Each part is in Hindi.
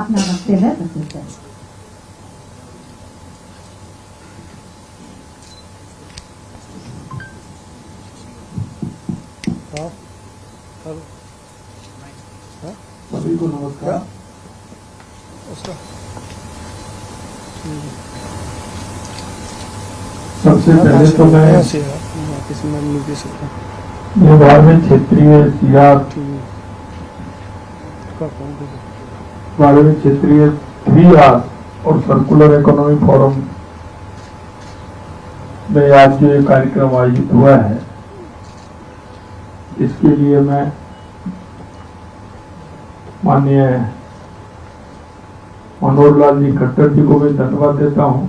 अपना वक्तव्य प्रस्तुत करें। सभी को नमस्कार। सबसे पहले तो मैं ये बारहवें क्षेत्रीय क्षेत्रीय 3R और सर्कुलर इकोनॉमी फोरम में आज जो ये कार्यक्रम आयोजित हुआ है, इसके लिए मैं माननीय मनोहर लाल जी खट्टर जी को भी धन्यवाद देता हूं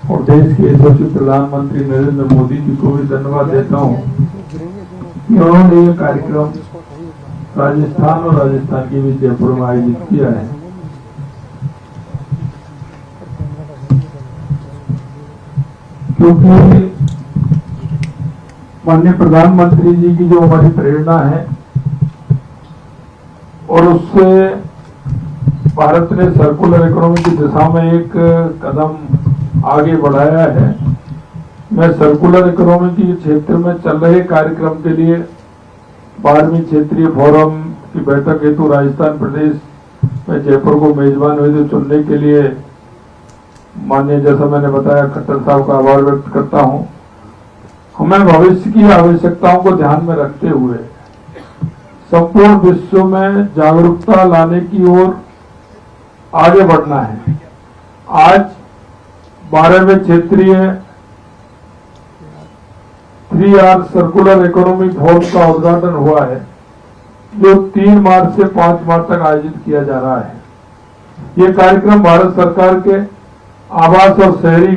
और देश के यशस्वी प्रधानमंत्री नरेंद्र मोदी जी को भी धन्यवाद देता हूं कि उन्होंने ये कार्यक्रम राजस्थान और राजस्थान के भी जयपुर में आयोजित किया है। क्योंकि माननीय प्रधानमंत्री जी की जो हमारी प्रेरणा है और उससे भारत ने सर्कुलर इकोनॉमी की दिशा में एक कदम आगे बढ़ाया है। मैं सर्कुलर इकोनॉमी के क्षेत्र में चल रहे कार्यक्रम के लिए 12वीं क्षेत्रीय फोरम की बैठक हेतु राजस्थान प्रदेश में जयपुर को मेजबान हेतु चुनने के लिए माननीय, जैसा मैंने बताया, खट्टर साहब का आभार व्यक्त करता हूं। हमें भविष्य की आवश्यकताओं को ध्यान में रखते हुए संपूर्ण विश्व में जागरूकता लाने की ओर आगे बढ़ना है। आज 12वें क्षेत्रीय 3R सर्कुलर इकोनॉमी फोरम का उद्घाटन हुआ है, जो 3 मार्च से 5 मार्च तक आयोजित किया जा रहा है। ये कार्यक्रम भारत सरकार के आवास और शहरी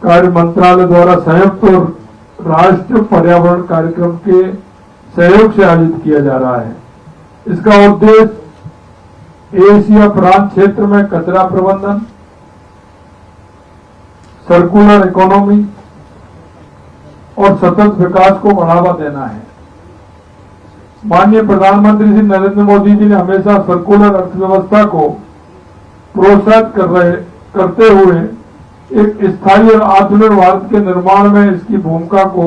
कार्य मंत्रालय द्वारा संयुक्त और राष्ट्रीय पर्यावरण कार्यक्रम के सहयोग से आयोजित किया जा रहा है। इसका उद्देश्य एशिया प्रांत क्षेत्र में कचरा प्रबंधन, सर्कुलर इकोनॉमी और सतत विकास को बढ़ावा देना है। माननीय प्रधानमंत्री श्री नरेंद्र मोदी जी ने हमेशा सर्कुलर अर्थव्यवस्था को प्रोत्साहित करते हुए एक स्थायी और आत्मनिर्भर भारत के निर्माण में इसकी भूमिका को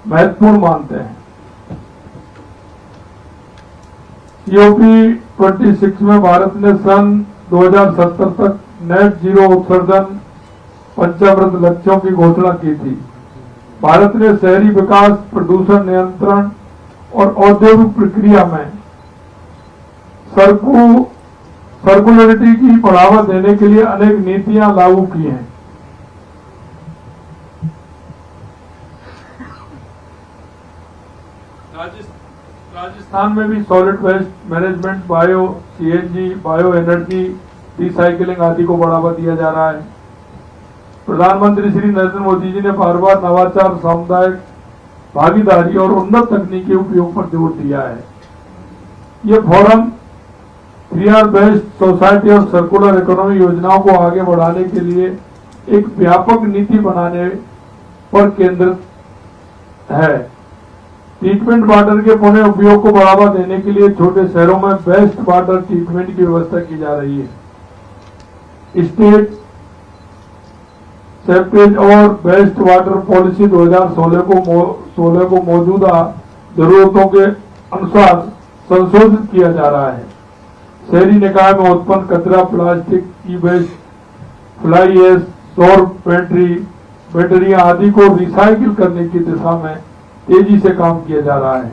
महत्वपूर्ण मानते हैं। COP26 में भारत ने सन 2070 तक नेट जीरो उत्सर्जन पंचामृत लक्ष्यों की घोषणा की थी। भारत ने शहरी विकास, प्रदूषण नियंत्रण और औद्योगिक प्रक्रिया में सर्कुलरिटी की बढ़ावा देने के लिए अनेक नीतियां लागू की हैं। राजस्थान में भी solid waste management, bio CNG, bio energy, recycling आदि को बढ़ावा दिया जा रहा है। प्रधानमंत्री श्री नरेंद्र मोदी जी ने बार बार नवाचार, सामुदायिक भागीदारी और उन्नत तकनीकी उपयोग पर जोर दिया है। ये फोरम 3R बेस्ड सोसाइटी और सर्कुलर इकोनॉमी योजनाओं को आगे बढ़ाने के लिए एक व्यापक नीति बनाने पर केंद्रित है। ट्रीटमेंट वाटर के पुनः उपयोग को बढ़ावा देने के लिए छोटे शहरों में बेस्ट वाटर ट्रीटमेंट की व्यवस्था की जा रही है। स्टेट सेप्टेज और बेस्ट वाटर पॉलिसी 2016 को मौजूदा जरूरतों के अनुसार संशोधित किया जा रहा है। शहरी निकाय में उत्पन्न कचरा, प्लास्टिक, ई वेस्ट, फ्लाई एश, सौर बैटरियां आदि को रिसाइकिल करने की दिशा में तेजी से काम किया जा रहा है।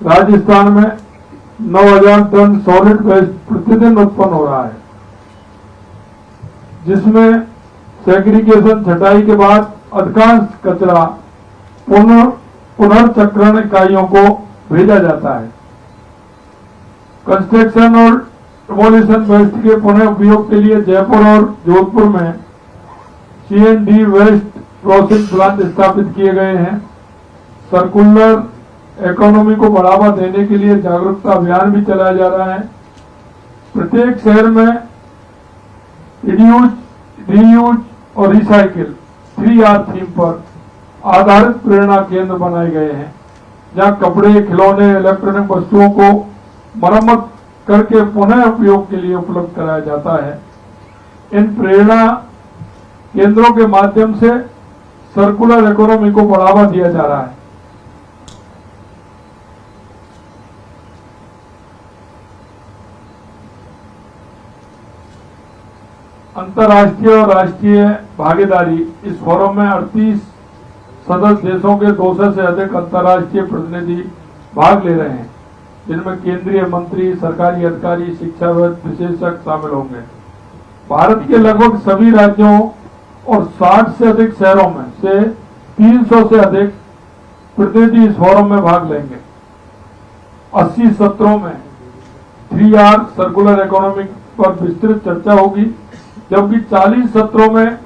राजस्थान में 9000 टन सॉलिड वेस्ट प्रतिदिन उत्पन्न हो रहा है, जिसमें सेग्रीगेशन छटाई के बाद अधिकांश कचरा पुनर्चक्रण इकाइयों को भेजा जाता है। कंस्ट्रक्शन और डिमोलिशन वेस्ट के पुनः उपयोग के लिए जयपुर और जोधपुर में CND वेस्ट प्रोसेसिंग प्लांट स्थापित किए गए हैं। सर्कुलर इकोनॉमी को बढ़ावा देने के लिए जागरूकता अभियान भी चलाया जा रहा है। प्रत्येक शहर में रीयूज और रिसाइकिल 3R थीम पर आधारित प्रेरणा केंद्र बनाए गए हैं, जहां कपड़े, खिलौने, इलेक्ट्रॉनिक वस्तुओं को मरम्मत करके पुनः उपयोग के लिए उपलब्ध कराया जाता है। इन प्रेरणा केंद्रों के माध्यम से सर्कुलर इकोनॉमी को बढ़ावा दिया जा रहा है। अंतर्राष्ट्रीय और राष्ट्रीय भागीदारी। इस फोरम में 38 सदस्य देशों के 200 से अधिक अंतर्राष्ट्रीय प्रतिनिधि भाग ले रहे हैं, जिनमें केंद्रीय मंत्री, सरकारी अधिकारी, शिक्षाविद, विशेषज्ञ शामिल होंगे। भारत के लगभग सभी राज्यों और 60 से अधिक शहरों में से 300 से अधिक प्रतिनिधि इस फोरम में भाग लेंगे। 80 सत्रों में 3R सर्कुलर इकोनॉमी पर विस्तृत चर्चा होगी, जबकि 40 सत्रों में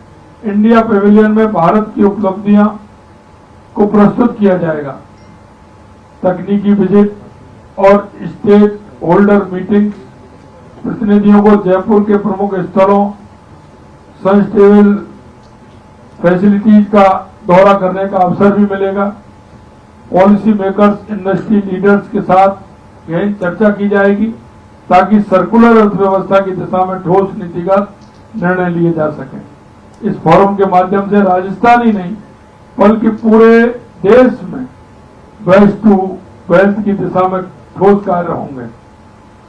इंडिया पेविलियन में भारत की उपलब्धियां को प्रस्तुत किया जाएगा। तकनीकी विजिट और स्टेक होल्डर मीटिंग्स, प्रतिनिधियों को जयपुर के प्रमुख स्थलों, सस्टेनेबल फैसिलिटीज का दौरा करने का अवसर भी मिलेगा। पॉलिसी मेकर्स, इंडस्ट्री लीडर्स के साथ गहन चर्चा की जाएगी ताकि सर्कुलर अर्थव्यवस्था की दिशा में ठोस नीतिगत निर्णय लिए जा सके। इस फोरम के माध्यम से राजस्थान ही नहीं बल्कि पूरे देश में वेस्ट टू वेल्थ की दिशा में ठोस कार्य होंगे।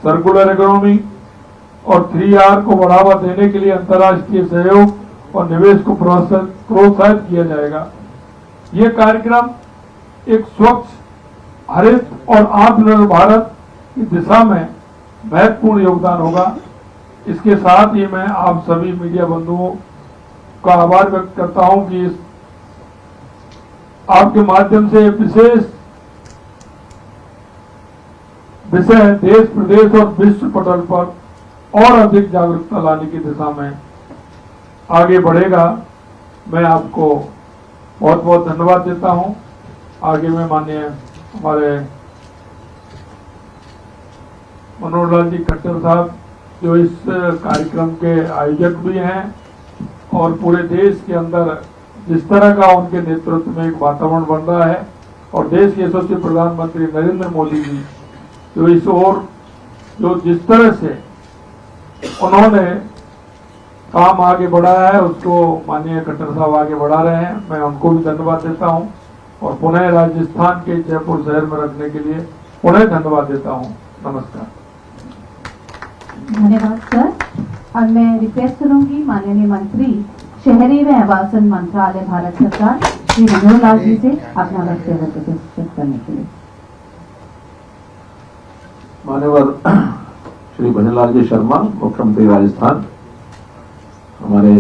सर्कुलर इकोनॉमी और 3R को बढ़ावा देने के लिए अंतर्राष्ट्रीय सहयोग और निवेश को प्रोत्साहित किया जाएगा। ये कार्यक्रम एक स्वच्छ, हरित और आत्मनिर्भर भारत की दिशा में महत्वपूर्ण योगदान होगा। इसके साथ ही मैं आप सभी मीडिया बंधुओं का आभार व्यक्त करता हूं कि इस आपके माध्यम से विशेष विषय देश, प्रदेश और विश्व पटल पर और अधिक जागरूकता लाने की दिशा में आगे बढ़ेगा। मैं आपको बहुत बहुत धन्यवाद देता हूं। आगे में माननीय हमारे मनोहर लाल जी खट्टर साहब, जो इस कार्यक्रम के आयोजक भी हैं और पूरे देश के अंदर जिस तरह का उनके नेतृत्व में एक वातावरण बन रहा है, और देश के यशस्वी प्रधानमंत्री नरेंद्र मोदी जी जो इस ओर जो जिस तरह से उन्होंने काम आगे बढ़ाया है, उसको माननीय खट्टर साहब आगे बढ़ा रहे हैं। मैं उनको भी धन्यवाद देता हूं और पुनः राजस्थान के जयपुर शहर में रखने के लिए पुनः धन्यवाद देता हूं। नमस्कार। धन्यवाद सर। अब मैं रिक्वेस्ट करूंगी माननीय मंत्री शहरी व आवासन मंत्रालय भारत सरकार श्री मनोहर लाल जी से अपना वक्तव्य प्रस्तुत करने के लिए। मान्यवर श्री भजनलाल जी शर्मा, मुख्यमंत्री राजस्थान, हमारे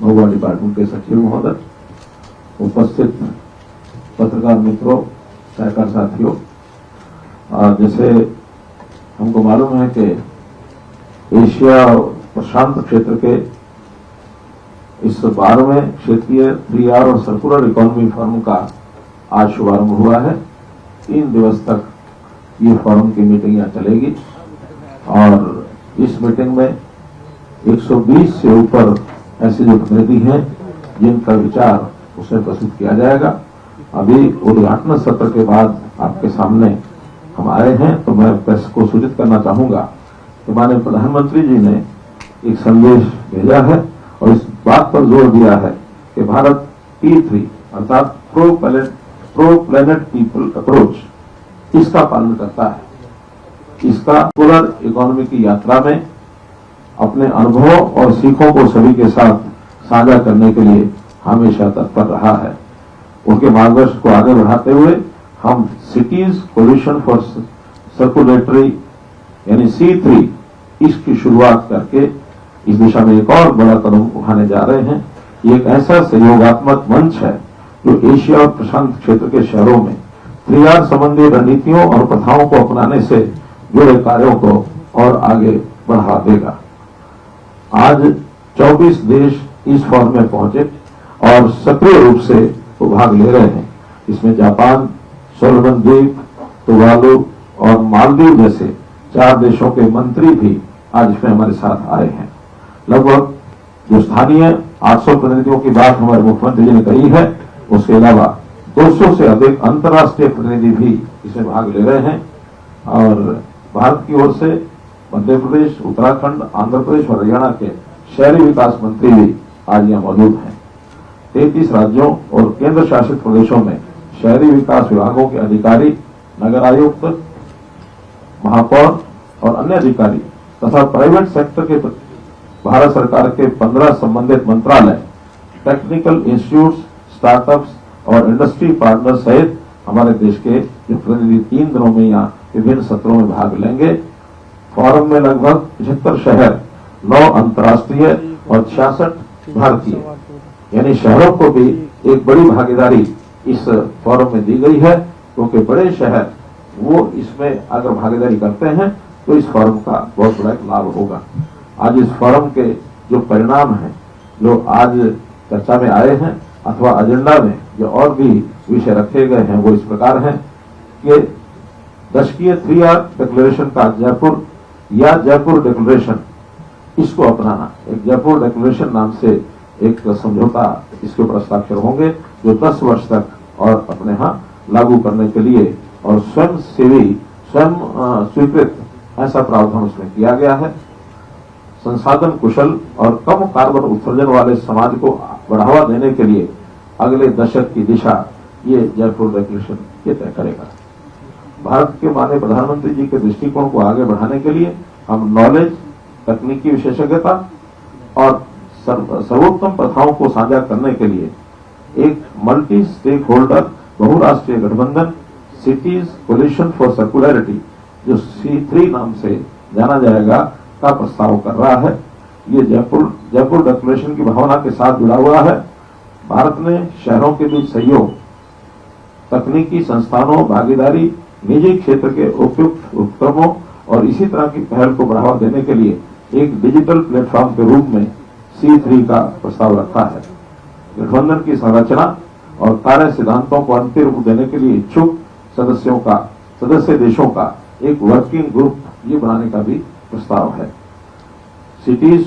महुआ डिपार्टमेंट के सचिव महोदय, उपस्थित पत्रकार मित्रों, सहकार साथियों, जैसे हमको मालूम है कि एशिया और प्रशांत क्षेत्र के इस 12वें क्षेत्रीय 3R और सर्कुलर इकोनॉमी फोरम का आज शुभारंभ हुआ है। 3 दिवस तक ये फोरम की मीटिंग यहाँ चलेगी और इस मीटिंग में 120 से ऊपर ऐसे जो प्रतिनिधि हैं जिनका विचार उसमें प्रस्तुत किया जाएगा। अभी उद्घाटन सत्र के बाद आपके सामने हम आए हैं, तो मैं प्रेस को सूचित करना चाहूंगा कि माननीय प्रधानमंत्री जी ने एक संदेश भेजा है और इस बात पर जोर दिया है कि भारत T3 अर्थात प्रो प्लेनेट पीपल अप्रोच इसका पालन करता है। इसका सोलर इकोनॉमी की यात्रा में अपने अनुभव और सीखों को सभी के साथ साझा करने के लिए हमेशा तत्पर रहा है। उनके मार्गदर्शन को आगे बढ़ाते हुए हम सिटीज कोलिशन फॉर सर्कुलेटरी यानी C3 इसकी शुरुआत करके इस दिशा में एक और बड़ा कदम उठाने जा रहे हैं। ये एक ऐसा सहयोगात्मक मंच है जो एशिया और प्रशांत क्षेत्र के शहरों में 3R संबंधी रणनीतियों और प्रथाओं को अपनाने से जुड़े कार्यों को और आगे बढ़ा देगा। आज 24 देश इस फोरम में पहुंचे और सक्रिय रूप से वो भाग ले रहे हैं। इसमें जापान, सोलोमन द्वीप, तुवालू और मालदीव जैसे 4 देशों के मंत्री भी आज इसमें हमारे साथ आए हैं। लगभग जो स्थानीय 800 प्रतिनिधियों की बात हमारे मुख्यमंत्री जी ने कही है, उसके अलावा 200 से अधिक अंतर्राष्ट्रीय प्रतिनिधि भी इसमें भाग ले रहे हैं और भारत की ओर से मध्य प्रदेश, उत्तराखंड, आंध्र प्रदेश और हरियाणा के शहरी विकास मंत्री भी आज यहाँ मौजूद हैं। 33 राज्यों और केंद्र शासित प्रदेशों में शहरी विकास विभागों के अधिकारी, नगर आयुक्त, महापौर और अन्य अधिकारी तथा प्राइवेट सेक्टर के भारत सरकार के 15 संबंधित मंत्रालय, टेक्निकल इंस्टीट्यूट्स, स्टार्टअप्स और इंडस्ट्री पार्टनर सहित हमारे देश के जो प्रतिनिधि 3 दिनों में यहाँ विभिन्न सत्रों में भाग लेंगे। फोरम में लगभग 75 शहर, 9 अंतर्राष्ट्रीय और 66 भारतीय, यानी शहरों को भी एक बड़ी भागीदारी इस फोरम में दी गई है, क्योंकि बड़े शहर वो इसमें अगर भागीदारी करते हैं तो इस फोरम का बहुत बड़ा लाभ होगा। आज इस फोरम के जो परिणाम हैं, जो आज चर्चा में आए हैं अथवा एजेंडा में जो और भी विषय रखे गए हैं, वो इस प्रकार हैं कि दशकीय 3R डिक्लेरेशन का जयपुर या जयपुर डिक्लेरेशन, इसको अपनाना। एक जयपुर डिक्लेरेशन नाम से एक समझौता इसके ऊपर हस्ताक्षर होंगे, जो 10 वर्ष तक और अपने यहाँ लागू करने के लिए और स्वयं स्वीकृत ऐसा प्रावधान उसमें किया गया है। संसाधन कुशल और कम कार्बन उत्सर्जन वाले समाज को बढ़ावा देने के लिए अगले दशक की दिशा ये जयपुर डिक्लेरेशन ये तय करेगा। भारत के माननीय प्रधानमंत्री जी के दृष्टिकोण को आगे बढ़ाने के लिए हम नॉलेज, तकनीकी विशेषज्ञता और सर्वोत्तम प्रथाओं को साझा करने के लिए एक मल्टी स्टेक होल्डर बहुराष्ट्रीय गठबंधन सिटीज कोलिशन फॉर सर्कुलरिटी, जो C3 नाम से जाना जाएगा, का प्रस्ताव कर रहा है। ये जयपुर डिक्लेरेशन की भावना के साथ जुड़ा हुआ है। भारत ने शहरों के बीच सहयोग, तकनीकी संस्थानों, भागीदारी, निजी क्षेत्र के उपयुक्त उपक्रमों और इसी तरह की पहल को बढ़ावा देने के लिए एक डिजिटल प्लेटफॉर्म के रूप में C3 का प्रस्ताव रखा है। गठबंधन की संरचना और कार्य सिद्धांतों को अंतिम रूप देने के लिए इच्छुक सदस्य देशों का एक वर्किंग ग्रुप ये बनाने का भी प्रस्ताव है। सिटीज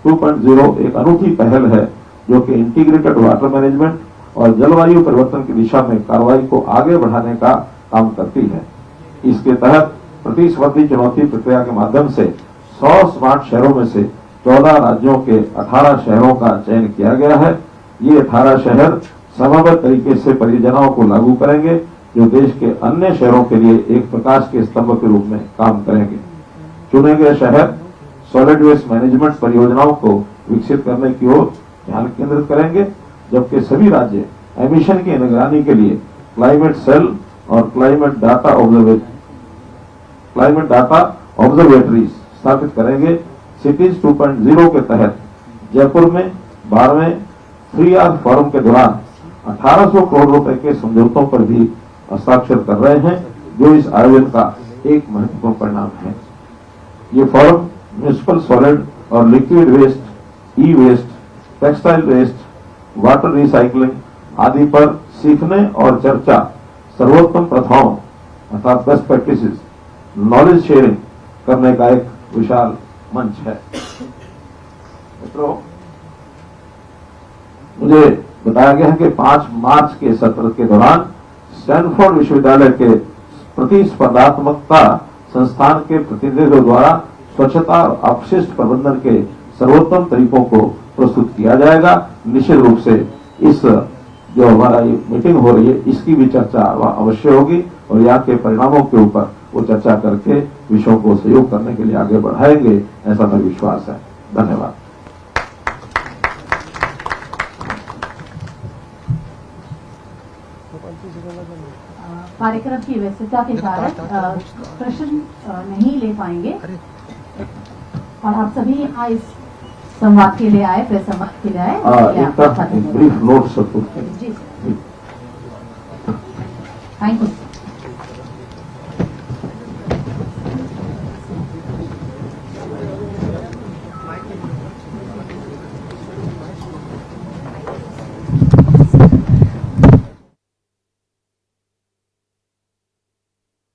2.0 एक अनूठी पहल है जो कि इंटीग्रेटेड वाटर मैनेजमेंट और जलवायु परिवर्तन की दिशा में कार्रवाई को आगे बढ़ाने का काम करती है। इसके तहत प्रतिस्पर्धी चुनौती प्रक्रिया के माध्यम से 100 स्मार्ट शहरों में से 14 राज्यों के 18 शहरों का चयन किया गया है। ये 18 शहर समयबद्ध तरीके से परियोजनाओं को लागू करेंगे, जो देश के अन्य शहरों के लिए एक प्रकाश के स्तंभ के रूप में काम करेंगे। चुने गए शहर सॉलिड वेस्ट मैनेजमेंट परियोजनाओं को विकसित करने की ओर ध्यान केंद्रित करेंगे, जबकि सभी राज्य एमिशन की निगरानी के लिए क्लाइमेट सेल और क्लाइमेट डाटा ऑब्जर्वेटरीज स्थापित करेंगे। सिटीज 2.0 के तहत जयपुर में 12वें 3R फोरम के दौरान 1800 करोड़ रुपए के समझौतों पर भी हस्ताक्षर कर रहे हैं, जो इस आयोजन का एक महत्वपूर्ण परिणाम है। ये फोरम म्युनिसिपल सॉलिड और liquid waste, e waste, textile waste, water recycling आदि पर सीखने और चर्चा, सर्वोत्तम प्रथाओं अर्थात बेस्ट प्रैक्टिसेस, नॉलेज शेयरिंग करने का एक विशाल मंच है। मित्रों, मुझे बताया गया है कि 5 मार्च के सत्र के दौरान स्टैनफोर्ड विश्वविद्यालय के प्रतिस्पर्धात्मकता संस्थान के प्रतिनिधियों द्वारा स्वच्छता और अपशिष्ट प्रबंधन के सर्वोत्तम तरीकों को प्रस्तुत किया जाएगा। निश्चित रूप से इस जो हमारा ये मीटिंग हो रही है, इसकी भी चर्चा अवश्य होगी और यहाँ के परिणामों के ऊपर वो चर्चा करके विषयों को सहयोग करने के लिए आगे बढ़ाएंगे, ऐसा मेरा विश्वास है। धन्यवाद। कार्यक्रम की व्यस्तता के कारण प्रश्न नहीं ले पाएंगे और आप सभी यहाँ इस संवाद के लिए आए, प्रेस संवाद के लिए आए। ब्रीफ नोट सब कुछ। जी, थैंक यू।